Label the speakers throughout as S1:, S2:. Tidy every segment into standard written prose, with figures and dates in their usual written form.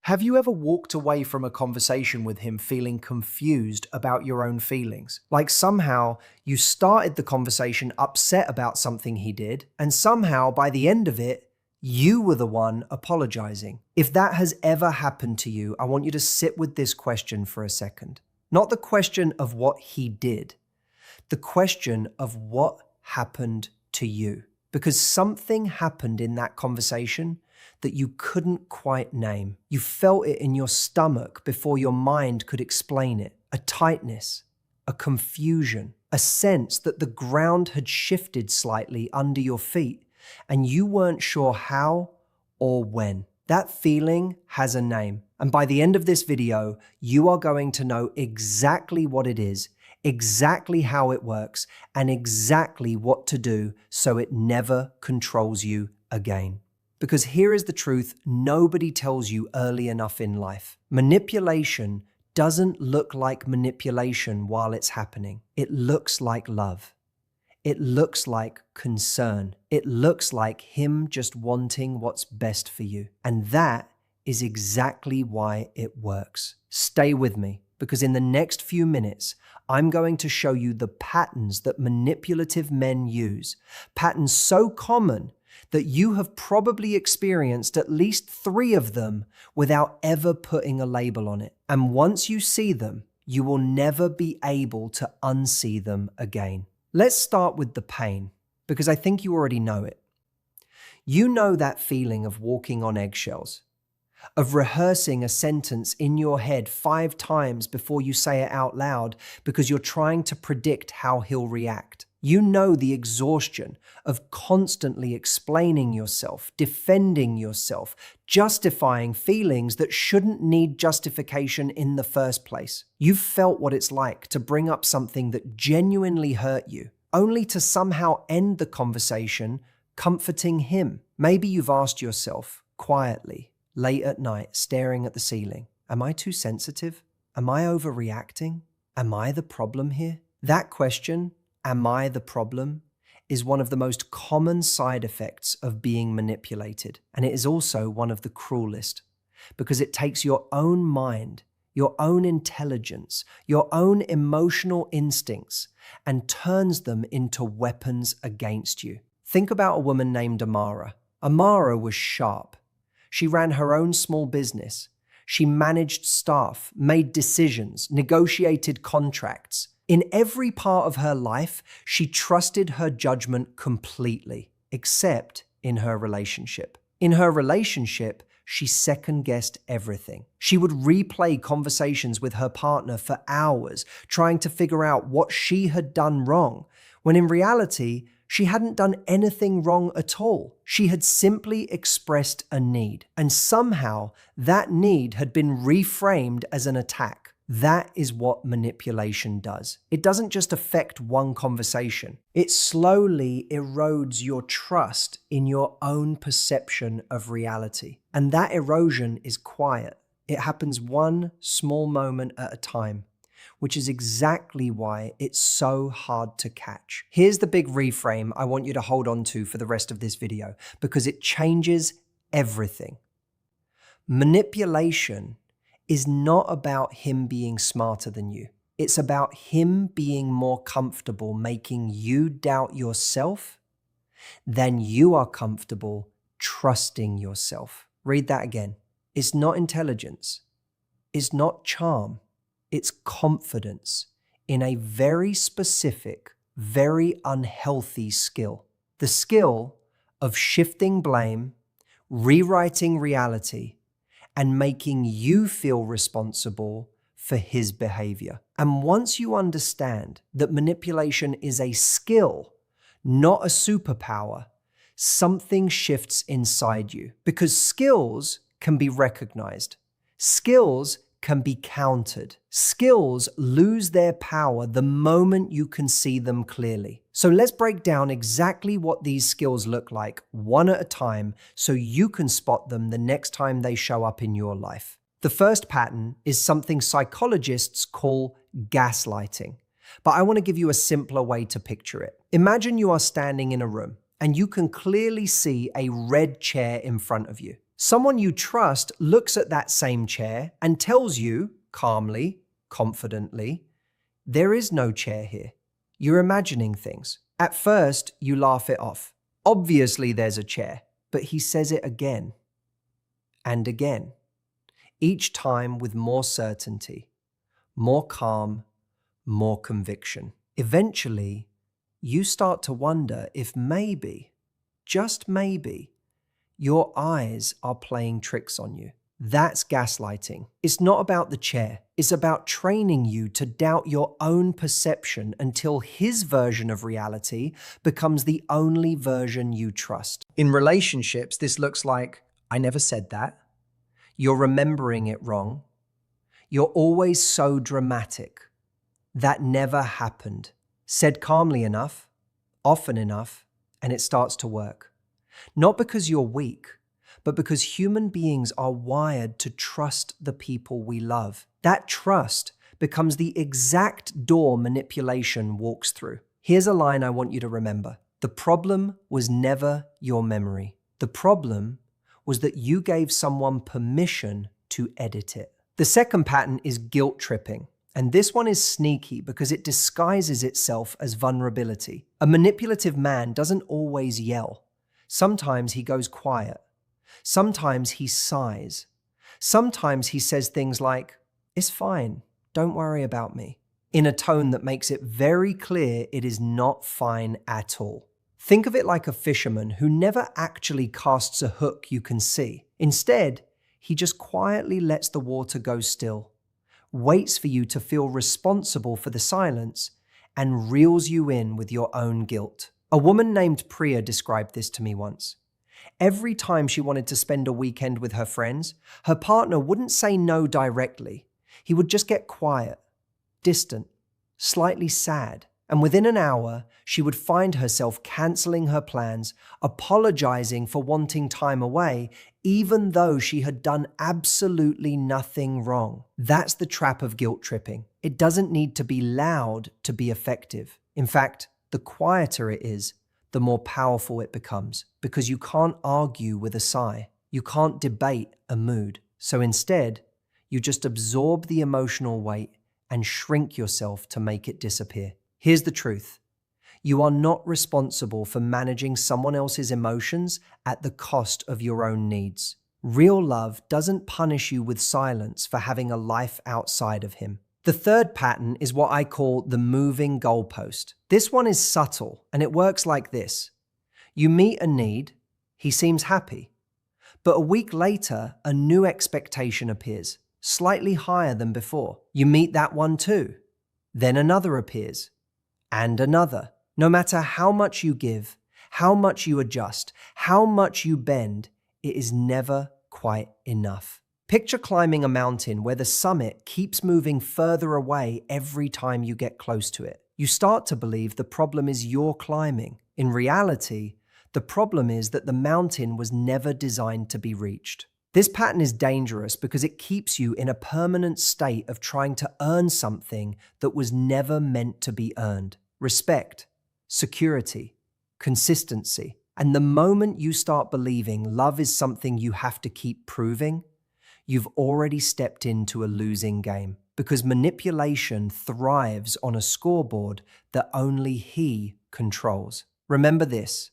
S1: Have you ever walked away from a conversation with him feeling confused about your own feelings? Like somehow you started the conversation upset about something he did, and somehow by the end of it, you were the one apologizing. If that has ever happened to you, I want you to sit with this question for a second. Not the question of what he did, the question of what happened to you. Because something happened in that conversation that you couldn't quite name. You felt it in your stomach before your mind could explain it. A tightness, a confusion, a sense that the ground had shifted slightly under your feet and you weren't sure how or when. That feeling has a name. And by the end of this video, you are going to know exactly what it is, exactly how it works, and exactly what to do so it never controls you again. Because here is the truth nobody tells you early enough in life. Manipulation doesn't look like manipulation while it's happening. It looks like love. It looks like concern. It looks like him just wanting what's best for you. And that is exactly why it works. Stay with me, because in the next few minutes, I'm going to show you the patterns that manipulative men use. Patterns so common that you have probably experienced at least 3 of them without ever putting a label on it. And once you see them, you will never be able to unsee them again. Let's start with the pain, because I think you already know it. You know that feeling of walking on eggshells, of rehearsing a sentence in your head 5 times before you say it out loud because you're trying to predict how he'll react. You know the exhaustion of constantly explaining yourself, defending yourself, justifying feelings that shouldn't need justification in the first place. You've felt what it's like to bring up something that genuinely hurt you, only to somehow end the conversation comforting him. Maybe you've asked yourself quietly, late at night, staring at the ceiling, am I too sensitive? Am I overreacting? Am I the problem here? That question, am I the problem, is one of the most common side effects of being manipulated. And it is also one of the cruelest, because it takes your own mind, your own intelligence, your own emotional instincts, and turns them into weapons against you. Think about a woman named Amara. Amara was sharp. She ran her own small business. She managed staff, made decisions, negotiated contracts. In every part of her life, she trusted her judgment completely, except in her relationship. In her relationship, she second-guessed everything. She would replay conversations with her partner for hours, trying to figure out what she had done wrong, when in reality, she hadn't done anything wrong at all. She had simply expressed a need, and somehow that need had been reframed as an attack. That is what manipulation does. It doesn't just affect one conversation. It slowly erodes your trust in your own perception of reality. And that erosion is quiet. It happens one small moment at a time, which is exactly why it's so hard to catch. Here's the big reframe I want you to hold on to for the rest of this video, because it changes everything. Manipulation is not about him being smarter than you. It's about him being more comfortable making you doubt yourself than you are comfortable trusting yourself. Read that again. It's not intelligence. It's not charm. It's confidence in a very specific, very unhealthy skill. The skill of shifting blame, rewriting reality, and making you feel responsible for his behavior. And once you understand that manipulation is a skill, not a superpower, something shifts inside you. Because skills can be recognized. Skills can be countered. Skills lose their power the moment you can see them clearly. So let's break down exactly what these skills look like one at a time so you can spot them the next time they show up in your life. The first pattern is something psychologists call gaslighting, but I want to give you a simpler way to picture it. Imagine you are standing in a room and you can clearly see a red chair in front of you. Someone you trust looks at that same chair and tells you, calmly, confidently, there is no chair here. You're imagining things. At first, you laugh it off. Obviously, there's a chair, but he says it again and again, each time with more certainty, more calm, more conviction. Eventually, you start to wonder if maybe, just maybe, your eyes are playing tricks on you. That's gaslighting. It's not about the chair. It's about training you to doubt your own perception until his version of reality becomes the only version you trust. In relationships, this looks like, I never said that. You're remembering it wrong. You're always so dramatic. That never happened. Said calmly enough, often enough, and it starts to work. Not because you're weak, but because human beings are wired to trust the people we love. That trust becomes the exact door manipulation walks through. Here's a line I want you to remember. The problem was never your memory. The problem was that you gave someone permission to edit it. The second pattern is guilt tripping. And this one is sneaky because it disguises itself as vulnerability. A manipulative man doesn't always yell. Sometimes he goes quiet. Sometimes he sighs. Sometimes he says things like, "It's fine, don't worry about me," in a tone that makes it very clear it is not fine at all. Think of it like a fisherman who never actually casts a hook you can see. Instead, he just quietly lets the water go still, waits for you to feel responsible for the silence, and reels you in with your own guilt. A woman named Priya described this to me once. Every time she wanted to spend a weekend with her friends, her partner wouldn't say no directly. He would just get quiet, distant, slightly sad. And within an hour, she would find herself canceling her plans, apologizing for wanting time away, even though she had done absolutely nothing wrong. That's the trap of guilt tripping. It doesn't need to be loud to be effective. In fact, the quieter it is, the more powerful it becomes, because you can't argue with a sigh. You can't debate a mood. So instead, you just absorb the emotional weight and shrink yourself to make it disappear. Here's the truth. You are not responsible for managing someone else's emotions at the cost of your own needs. Real love doesn't punish you with silence for having a life outside of him. The third pattern is what I call the moving goalpost. This one is subtle, and it works like this. You meet a need, he seems happy. But a week later, a new expectation appears, slightly higher than before. You meet that one too. Then another appears, and another. No matter how much you give, how much you adjust, how much you bend, it is never quite enough. Picture climbing a mountain where the summit keeps moving further away every time you get close to it. You start to believe the problem is your climbing. In reality, the problem is that the mountain was never designed to be reached. This pattern is dangerous because it keeps you in a permanent state of trying to earn something that was never meant to be earned. Respect, security, consistency. And the moment you start believing love is something you have to keep proving, you've already stepped into a losing game, because manipulation thrives on a scoreboard that only he controls. Remember this,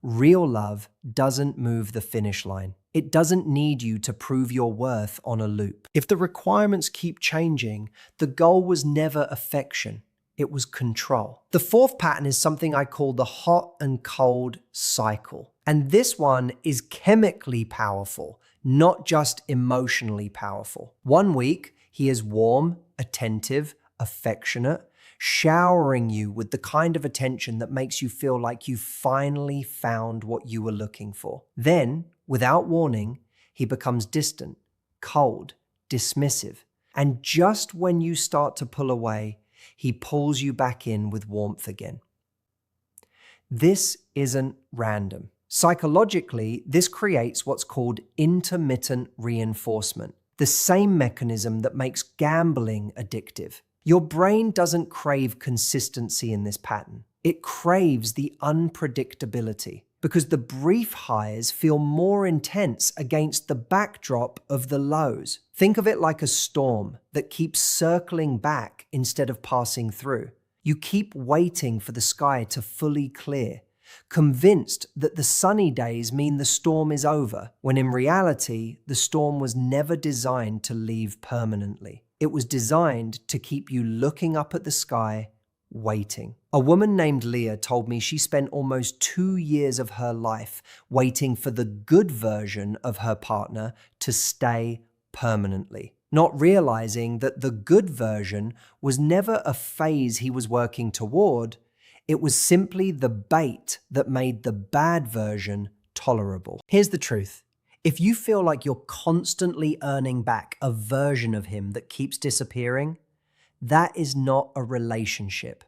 S1: real love doesn't move the finish line. It doesn't need you to prove your worth on a loop. If the requirements keep changing, the goal was never affection, it was control. The fourth pattern is something I call the hot and cold cycle. And this one is chemically powerful, not just emotionally powerful. One week, he is warm, attentive, affectionate, showering you with the kind of attention that makes you feel like you finally found what you were looking for. Then, without warning, he becomes distant, cold, dismissive. And just when you start to pull away, he pulls you back in with warmth again. This isn't random. Psychologically, this creates what's called intermittent reinforcement, the same mechanism that makes gambling addictive. Your brain doesn't crave consistency in this pattern. It craves the unpredictability. because the brief highs feel more intense against the backdrop of the lows. Think of it like a storm that keeps circling back instead of passing through. You keep waiting for the sky to fully clear, convinced that the sunny days mean the storm is over, when in reality, the storm was never designed to leave permanently. It was designed to keep you looking up at the sky, waiting. A woman named Leah told me she spent almost 2 years of her life waiting for the good version of her partner to stay permanently, not realizing that the good version was never a phase he was working toward. It was simply the bait that made the bad version tolerable. Here's the truth. If you feel like you're constantly earning back a version of him that keeps disappearing, that is not a relationship.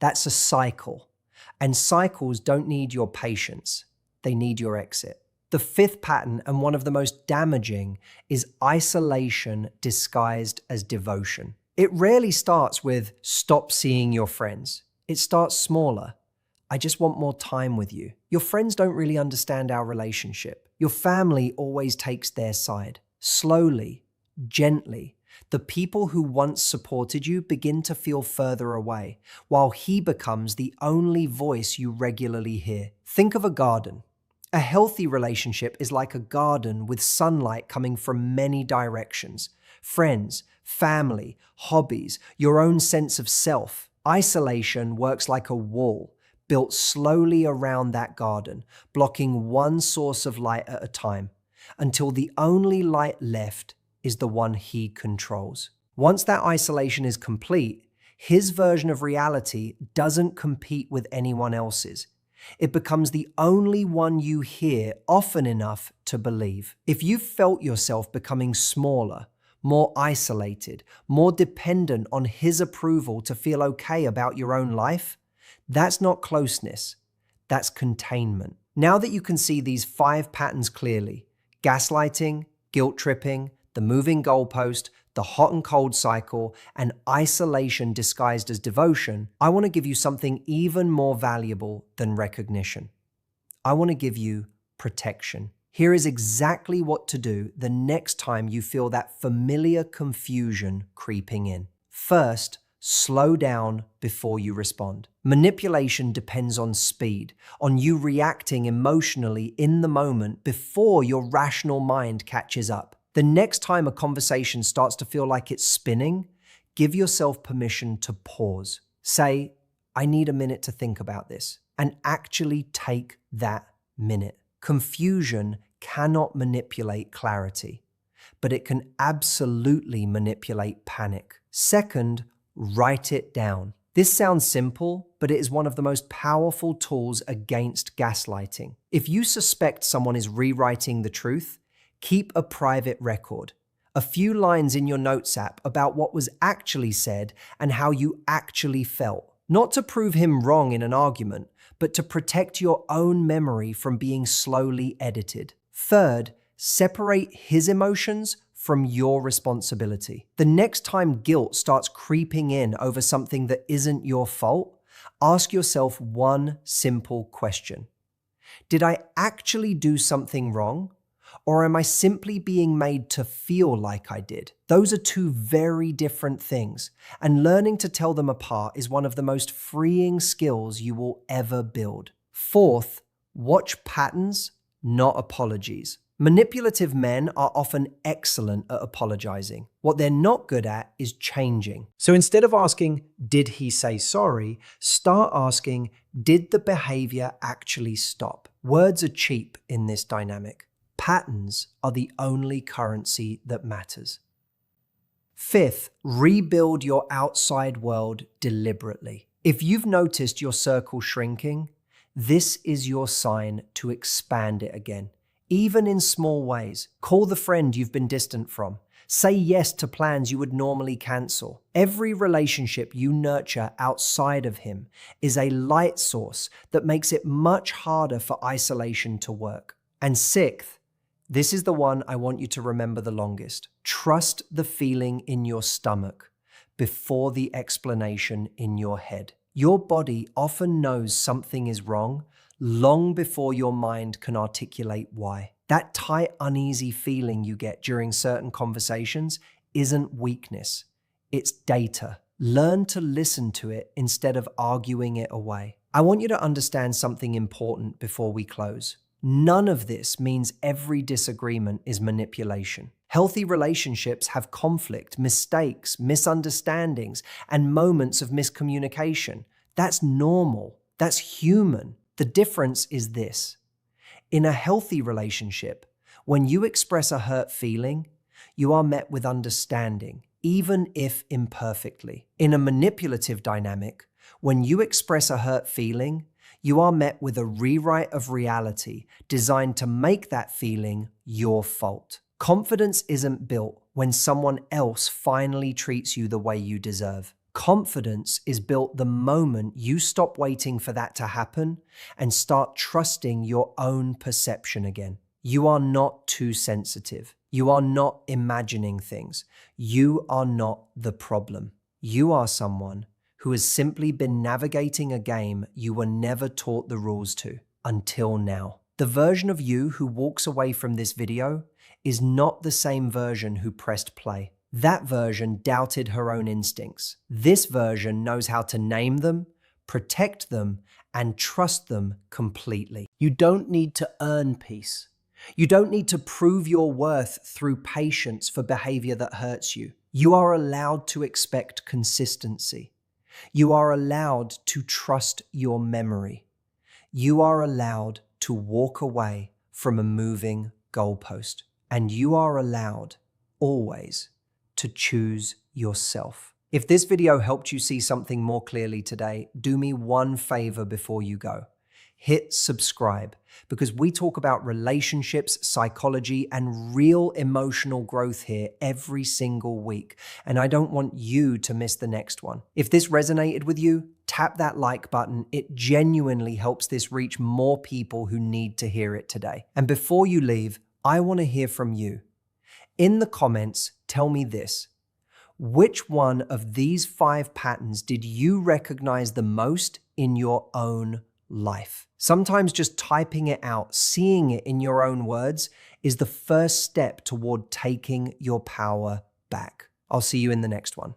S1: That's a cycle. And cycles don't need your patience. They need your exit. The fifth pattern, and one of the most damaging, is isolation disguised as devotion. It rarely starts with "stop seeing your friends." It starts smaller. "I just want more time with you." Your friends don't really understand our relationship. Your family always takes their side. Slowly, gently, the people who once supported you begin to feel further away, while he becomes the only voice you regularly hear. Think of a garden. A healthy relationship is like a garden with sunlight coming from many directions. Friends, family, hobbies, your own sense of self. Isolation works like a wall, built slowly around that garden, blocking one source of light at a time, until the only light left is the one he controls. Once that isolation is complete, his version of reality doesn't compete with anyone else's. It becomes the only one you hear often enough to believe. If you've felt yourself becoming smaller, more isolated, more dependent on his approval to feel okay about your own life, that's not closeness, that's containment. Now that you can see these 5 patterns clearly, gaslighting, guilt tripping, the moving goalpost, the hot and cold cycle, and isolation disguised as devotion, I want to give you something even more valuable than recognition. I want to give you protection. Here is exactly what to do the next time you feel that familiar confusion creeping in. First, slow down before you respond. Manipulation depends on speed, on you reacting emotionally in the moment before your rational mind catches up. The next time a conversation starts to feel like it's spinning, give yourself permission to pause. Say, "I need a minute to think about this," and actually take that minute. Confusion cannot manipulate clarity, but it can absolutely manipulate panic. Second, write it down. This sounds simple, but it is one of the most powerful tools against gaslighting. If you suspect someone is rewriting the truth, keep a private record. A few lines in your notes app about what was actually said and how you actually felt. Not to prove him wrong in an argument, but to protect your own memory from being slowly edited. Third, separate his emotions from your responsibility. The next time guilt starts creeping in over something that isn't your fault, ask yourself one simple question. Did I actually do something wrong? Or am I simply being made to feel like I did? Those are 2 very different things, and learning to tell them apart is one of the most freeing skills you will ever build. Fourth, watch patterns, not apologies. Manipulative men are often excellent at apologizing. What they're not good at is changing. So instead of asking, "Did he say sorry?" start asking, "Did the behavior actually stop?" Words are cheap in this dynamic. Patterns are the only currency that matters. Fifth, rebuild your outside world deliberately. If you've noticed your circle shrinking, this is your sign to expand it again, even in small ways. Call the friend you've been distant from. Say yes to plans you would normally cancel. Every relationship you nurture outside of him is a light source that makes it much harder for isolation to work. And sixth, this is the one I want you to remember the longest. Trust the feeling in your stomach before the explanation in your head. Your body often knows something is wrong long before your mind can articulate why. That tight, uneasy feeling you get during certain conversations isn't weakness, it's data. Learn to listen to it instead of arguing it away. I want you to understand something important before we close. None of this means every disagreement is manipulation. Healthy relationships have conflict, mistakes, misunderstandings, and moments of miscommunication. That's normal. That's human. The difference is this. In a healthy relationship, when you express a hurt feeling, you are met with understanding, even if imperfectly. In a manipulative dynamic, when you express a hurt feeling, you are met with a rewrite of reality designed to make that feeling your fault. Confidence isn't built when someone else finally treats you the way you deserve. Confidence is built the moment you stop waiting for that to happen and start trusting your own perception again. You are not too sensitive. You are not imagining things. You are not the problem. You are someone who has simply been navigating a game you were never taught the rules to until now. The version of you who walks away from this video is not the same version who pressed play. That version doubted her own instincts. This version knows how to name them, protect them, and trust them completely. You don't need to earn peace. You don't need to prove your worth through patience for behavior that hurts you. You are allowed to expect consistency. You are allowed to trust your memory. You are allowed to walk away from a moving goalpost. And you are allowed, always, to choose yourself. If this video helped you see something more clearly today, do me one favor before you go. Hit subscribe, because we talk about relationships, psychology, and real emotional growth here every single week. And I don't want you to miss the next one. If this resonated with you, tap that like button. It genuinely helps this reach more people who need to hear it today. And before you leave, I want to hear from you. In the comments, tell me this. Which one of these 5 patterns did you recognize the most in your own life? Sometimes just typing it out, seeing it in your own words, is the first step toward taking your power back. I'll see you in the next one.